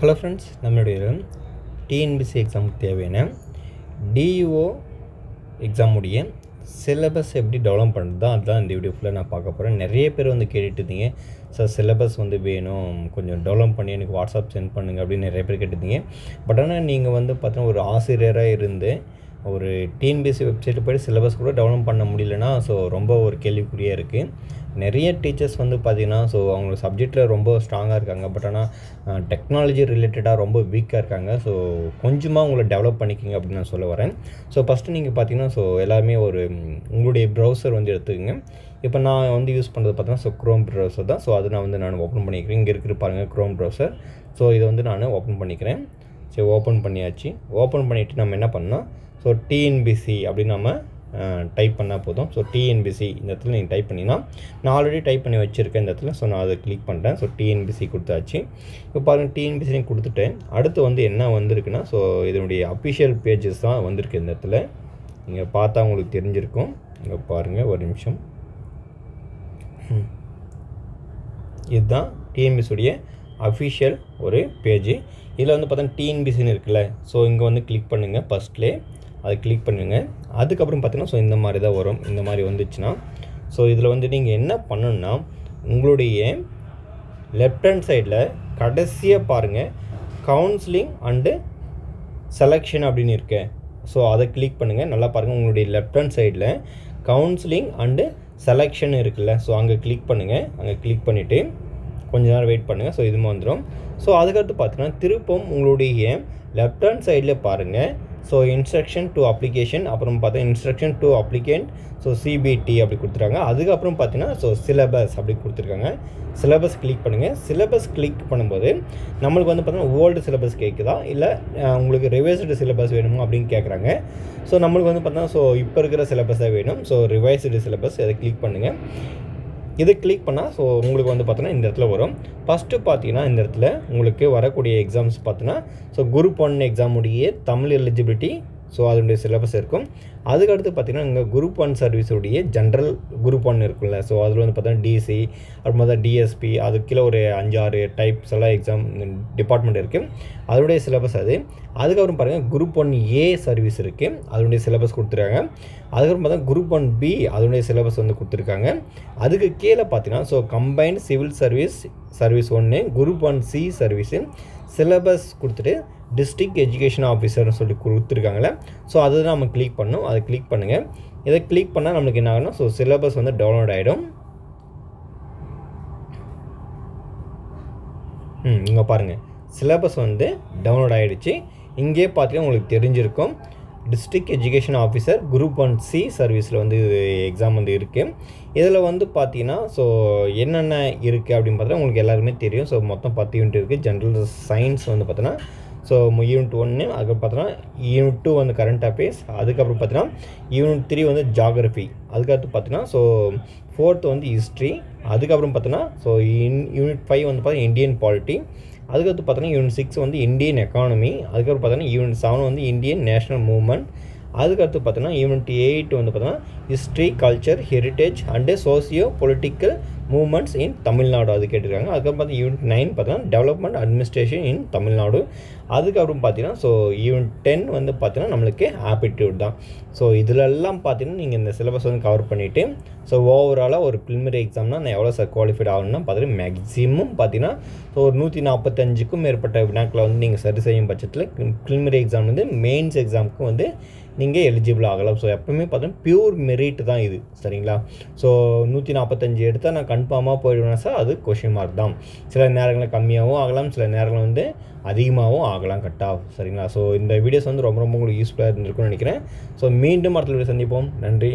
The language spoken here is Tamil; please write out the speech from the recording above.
ஹலோ ஃப்ரெண்ட்ஸ், நம்மளுடைய டிஎன்பிசி எக்ஸாமுக்கு தேவையான டிஇஓ எக்ஸாமுடைய சிலபஸ் எப்படி டெவலப் பண்ணுறது தான் அதுதான் இந்த வீடியோ ஃபுல்லாக நான் பார்க்க போகிறேன். நிறைய பேர் வந்து கேட்டுட்டு இருந்தீங்க, சார் சிலபஸ் வந்து வேணும், கொஞ்சம் டெவலப் பண்ணி எனக்கு வாட்ஸ்அப் சென்ட் பண்ணுங்கள் அப்படின்னு நிறைய பேர் கேட்டுருந்தீங்க. பட் ஆனால் நீங்கள் வந்து பார்த்தீங்கன்னா ஒரு ஆசிரியராக இருந்து ஒரு டிஎன்பிஎஸ்சி வெப்சைட்டில் போய்ட்டு சிலபஸ் கூட டெவலப் பண்ண முடியலன்னா ரொம்ப ஒரு கேள்விக்குறியாக இருக்குது. நிறைய டீச்சர்ஸ் வந்து பார்த்திங்கன்னா அவங்க சப்ஜெக்டில் ரொம்ப ஸ்ட்ராங்காக இருக்காங்க. பட் ஆனால் டெக்னாலஜி ரிலேட்டடாக ரொம்ப வீக்காக இருக்காங்க. கொஞ்சமாக உங்களை டெவலப் பண்ணிக்கிங்க அப்படின்னு நான் சொல்ல வரேன். ஃபஸ்ட்டு நீங்கள் பார்த்தீங்கன்னா எல்லாருமே ஒரு உங்களுடைய ப்ரௌசர் வந்து எடுத்துக்கோங்க. இப்போ நான் வந்து யூஸ் பண்ணுறது பார்த்தீங்கன்னா க்ரோம் ப்ரௌசர் தான். அது நான் ஓப்பன் பண்ணிக்கிறேன். இங்கே இருக்கிற பாருங்கள் க்ரோம் ப்ரௌசர். இதை வந்து நான் ஓப்பன் பண்ணிக்கிறேன். ஓப்பன் பண்ணியாச்சு. ஓப்பன் பண்ணிவிட்டு நம்ம என்ன பண்ணோம், டிஎன்பிசி அப்படின்னு நம்ம டைப் பண்ணால் போதும். டிஎன்பிசி இந்த இடத்துல நீங்கள் டைப் பண்ணிங்கன்னா, நான் ஆல்ரெடி டைப் பண்ணி வச்சுருக்கேன் இந்த இடத்துல. நான் அதை கிளிக் பண்ணுறேன். டிஎன்பிசி கொடுத்தாச்சு. இப்போ பாருங்கள், டிஎன்பிசி கொடுத்துட்டேன். அடுத்து வந்து என்ன வந்திருக்குன்னா, இதனுடைய அஃபிஷியல் பேஜஸ் தான் வந்திருக்கு இந்த இடத்துல. நீங்கள் பார்த்தா உங்களுக்கு தெரிஞ்சிருக்கும். இங்கே பாருங்கள், ஒரு நிமிஷம். இதுதான் டிஎன்பிசியுடைய அஃபிஷியல் ஒரு பேஜ். இதில் வந்து பார்த்தா டிஎன்பிசின்னு இருக்குல்ல, இங்கே வந்து கிளிக் பண்ணுங்கள். ஃபஸ்ட்லே அதை கிளிக் பண்ணுங்கள். அதுக்கப்புறம் பார்த்தீங்கன்னா இந்த மாதிரி தான் வரும். இந்த மாதிரி வந்துச்சுன்னா இதில் வந்து நீங்கள் என்ன பண்ணணுன்னா, உங்களுடைய லெஃப்ட் ஹேண்ட் சைடில் கடைசியாக பாருங்கள், கவுன்சிலிங் அண்டு செலெக்ஷன் அப்படின்னு இருக்கேன். அதை கிளிக் பண்ணுங்கள். நல்லா பாருங்கள், உங்களுடைய லெஃப்ட் ஹேண்ட் சைடில் கவுன்சிலிங் அண்டு செலெக்ஷன் இருக்குல்ல, அங்கே கிளிக் பண்ணுங்கள். அங்கே கிளிக் பண்ணிவிட்டு கொஞ்ச நேரம் வெயிட் பண்ணுங்கள். இதுவும் வந்துடும். அதுக்கடுத்து பார்த்தீங்கன்னா திருப்பம் உங்களுடைய லெஃப்ட் ஹேண்ட் சைடில் பாருங்கள், இன்ஸ்ட்ரக்ஷன் டு அப்ளிகேஷன், அப்புறம் பார்த்தா இன்ஸ்ட்ரக்ஷன் டு அப்ளிகேண்ட், சிபிடி அப்படி கொடுத்துருக்காங்க. அதுக்கப்புறம் பார்த்தீங்கன்னா சிலபஸ் அப்படி கொடுத்துருக்காங்க. சிலபஸ் கிளிக் பண்ணுங்கள். சிலபஸ் கிளிக் பண்ணும்போது நம்மளுக்கு வந்து பார்த்தீங்கன்னா ஓல்டு சிலபஸ் கேட்குதா, இல்லை உங்களுக்கு ரிவைஸ்டு சிலபஸ் வேணுமா அப்படின்னு கேட்குறாங்க. நம்மளுக்கு வந்து பார்த்தீங்கன்னா இப்போ இருக்கிற சிலபஸ் தான் வேணும். ரிவைஸ்டு சிலபஸ் அதை கிளிக் பண்ணுங்கள். இதை கிளிக் பண்ணால் உங்களுக்கு வந்து பார்த்தீங்கன்னா இந்த இடத்துல வரும். ஃபஸ்ட்டு பார்த்தீங்கன்னா இந்த இடத்துல உங்களுக்கு வரக்கூடிய எக்ஸாம்ஸ் பார்த்தீங்கன்னா குரூப் 1 எக்ஸாமுடைய தமிழ் எலிஜிபிலிட்டி அதனுடைய சிலபஸ் இருக்கும். அதுக்கடுத்து பார்த்தீங்கன்னா இங்கே குரூப் 1 சர்வீஸுடைய ஜென்ரல் குரூப் 1 இருக்குல்ல, அதில் வந்து பார்த்தீங்கன்னா டிசி, அப்புறம் பார்த்தா டிஎஸ்பி, அதுக்கு கீழே ஒரு 5-6 டைப்ஸ் எல்லாம் எக்ஸாம் டிபார்ட்மெண்ட் இருக்குது. அதனுடைய சிலபஸ் அது. அதுக்கப்புறம் பாருங்கள், குரூப் 1A சர்வீஸ் இருக்குது, அதனுடைய சிலபஸ் கொடுத்துருக்காங்க. அதுக்கப்புறம் பார்த்தா குரூப் 1B அதனுடைய சிலபஸ் வந்து கொடுத்துருக்காங்க. அதுக்கு கீழே பார்த்தீங்கன்னா combined civil service 1, group 1C service syllabus கொடுத்துட்டு டிஸ்ட்ரிக்ட் எஜுகேஷன் ஆஃபீஸர்னு சொல்லி கொடுத்துருக்காங்களே, அதை தான் நம்ம கிளிக் பண்ணணும். அதை கிளிக் பண்ணுங்கள். இதை கிளிக் பண்ணால் நம்மளுக்கு என்ன ஆகும்னா சிலபஸ் வந்து டவுன்லோட் ஆகிடும். இங்கே பாருங்கள், சிலபஸ் வந்து டவுன்லோட் ஆகிடுச்சு. இங்கே பார்த்தீங்கன்னா உங்களுக்கு தெரிஞ்சிருக்கும், district education officer group 1C சர்வீஸில் வந்து எக்ஸாம் வந்து இருக்குது. இதில் வந்து பார்த்தீங்கன்னா என்னென்ன இருக்குது அப்படின்னு பார்த்தா உங்களுக்கு எல்லாருமே தெரியும். மொத்தம் 10 யூனிட் இருக்குது. ஜென்ரல் சயின்ஸ் வந்து பார்த்தோன்னா யூனிட் 1, அதுக்கப்புறம் பார்த்தோன்னா யூனிட் 2 வந்து கரண்ட் அஃபேர்ஸ், அதுக்கப்புறம் பார்த்தீங்கன்னா யூனிட் 3 வந்து ஜாகிரஃபி, அதுக்கடுத்து பார்த்தீங்கன்னா 4th வந்து ஹிஸ்ட்ரி, அதுக்கப்புறம் பார்த்தோன்னா யூனிட் 5 வந்து பார்த்தீங்கன்னா இந்தியன் பாலிட்டி, அதுக்கடுத்து பார்த்தோன்னா யூனிட் 6 வந்து இந்தியன் எக்கானமி, அதுக்கப்புறம் பார்த்தோன்னா யூனிட் 7 வந்து இந்தியன் நேஷனல் மூவ்மெண்ட், அதுக்கடுத்து பார்த்தோன்னா யூனிட் 8 வந்து பார்த்தோன்னா history, culture, heritage and socio political movements in Tamil Nadu அது கேட்டிருக்காங்க. அதுக்கப்புறம் பார்த்தா யூனிட் 9 பார்த்தீங்கன்னா டெவலப்மெண்ட் அட்மினிஸ்ட்ரேஷன் இன் தமிழ்நாடு. அதுக்கப்புறம் பார்த்தீங்கன்னா யூனிட் 10 வந்து பார்த்தீங்கன்னா நம்மளுக்கு ஆப்டிடியூட் தான். இதிலெல்லாம் பார்த்தீங்கன்னா நீங்கள் இந்த சிலபஸ் வந்து கவர் பண்ணிவிட்டு ஓவராலாக ஒரு ப்ரிலிமினரி எக்ஸாம்னால் நான் எவ்வளோ குவாலிஃபைட் ஆகணும்னா பார்த்தீங்கன்னா மேக்ஸிமம் பார்த்தீங்கன்னா ஒரு 145க்கும் மேற்பட்ட வினாக்களை வந்து நீங்கள் சரி செய்யும் பட்சத்தில் ப்ரிலிமினரி எக்ஸாம் வந்து மெயின்ஸ் எக்ஸாமுக்கும் வந்து நீங்கள் எலிஜிபிள் ஆகலாம். எப்பவுமே பார்த்தீங்கன்னா பியூர் மெரிட் தான் இது, சரிங்களா? 145 எடுத்தால் நான் கன்ஃபார்மாக போயிடுவேன் சார், அது கொஷின் மார்க் தான். சில நேரங்களில் கம்மியாகவும் ஆகலாம், சில நேரங்களில் வந்து அதிகமாகவும் ஆகலாம், கட்டாக, சரிங்களா? இந்த வீடியோஸ் வந்து ரொம்ப உங்களுக்கு யூஸ்ஃபுல்லாக இருந்திருக்கும்னு நினைக்கிறேன். மீண்டும் அடுத்த வீடியோ சந்திப்போம். நன்றி.